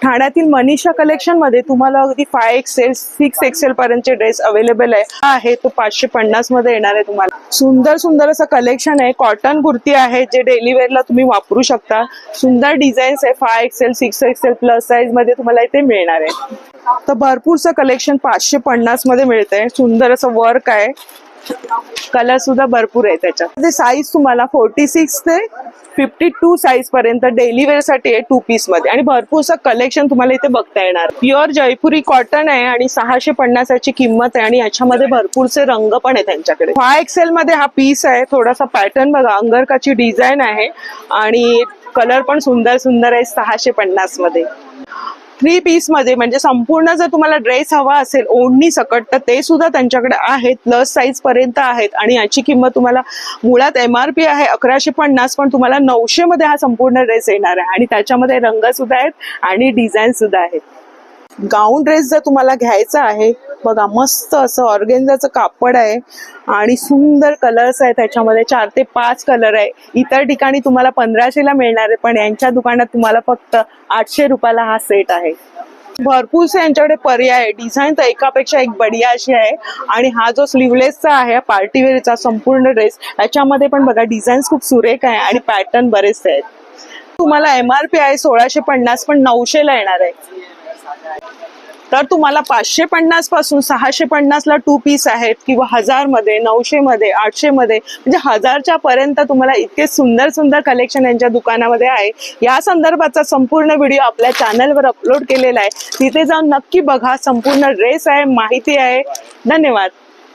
ठाण्यातील मनीषा कलेक्शन मध्ये तुम्हाला अगदी 5XL 6XL पर्यंतचे ड्रेस अवेलेबल आहे तो 550 मध्ये येणार आहे। तुम्हाला सुंदर सुंदर असं कलेक्शन आहे। कॉटन कुर्ती आहे जे डेली वेअरला तुम्ही वापरू शकता। सुंदर डिझाईन्स आहे। 5XL 6XL प्लस साईज मध्ये तुम्हाला इथे मिळणार आहे। तर भरपूरचं कलेक्शन 550 मध्ये मिळतंय। सुंदर असं वर्क आहे। कलर सुद्धा भरपूर आहे त्याच्यात। साईज तुम्हाला 46 ते 52 साईज पर्यंत डेली वेअर साठी आहे 2 पीस मध्ये आणि भरपूरचं कलेक्शन तुम्हाला इथे बघता येणार। प्युअर जयपुरी कॉटन आहे आणि 650 याची किंमत आहे आणि याच्यामध्ये भरपूरचे रंग पण आहे त्यांच्याकडे। 5XL मध्ये हा पीस आहे। थोडासा पॅटर्न बघा, अंगरकाची डिझाईन आहे आणि कलर पण सुंदर सुंदर आहे। 650 मध्ये 3 पीस मध्ये म्हणजे संपूर्ण जर तुम्हाला ड्रेस हवा असेल ओढणी सकट तर ते सुद्धा त्यांच्याकडे आहेत। प्लस साईज पर्यंत आहेत आणि याची किंमत तुम्हाला मुळात MRP आहे 1150 पण तुम्हाला 900 मध्ये हा संपूर्ण ड्रेस येणार आहे आणि त्याच्यामध्ये रंग सुद्धा आहेत आणि डिझाईन सुद्धा आहेत। गाऊन ड्रेस जर तुम्हाला घ्यायचा आहे बघा, मस्त असं ऑर्गेन्झाचं कापड आहे आणि सुंदर कलर्स आहेत त्याच्यामध्ये। 4 ते 5 कलर आहे। इतर ठिकाणी तुम्हाला 1500 ला मिळणार आहे पण यांच्या दुकानात तुम्हाला फक्त 800 रुपयाला हा सेट आहे। भरपूरसे यांच्याकडे पर्याय आहे। डिझाईन तर एकापेक्षा एक बढिया अशी आहे आणि हा जो स्लीवलेसचा आहे पार्टीवेअरचा संपूर्ण ड्रेस याच्यामध्ये पण बघा डिझाईन्स खूप सुरेख आहे आणि पॅटर्न बरेचसे आहेत। तुम्हाला MRP आहे 1650 पण 900 ला येणार आहे। तर तुम्हाला 550 पासून 650 ला 2 पीस आहेत किंवा 1000 मध्ये 900 मध्ये 800 मध्ये म्हणजे 1000च्या पर्यंत तुम्हाला इतके सुंदर सुंदर कलेक्शन यांच्या दुकानामध्ये आहे। या संदर्भाचा संपूर्ण व्हिडिओ आपल्या चॅनलवर अपलोड केलेला आहे, तिथे जाऊन नक्की बघा। संपूर्ण ड्रेस आहे, माहिती आहे। धन्यवाद।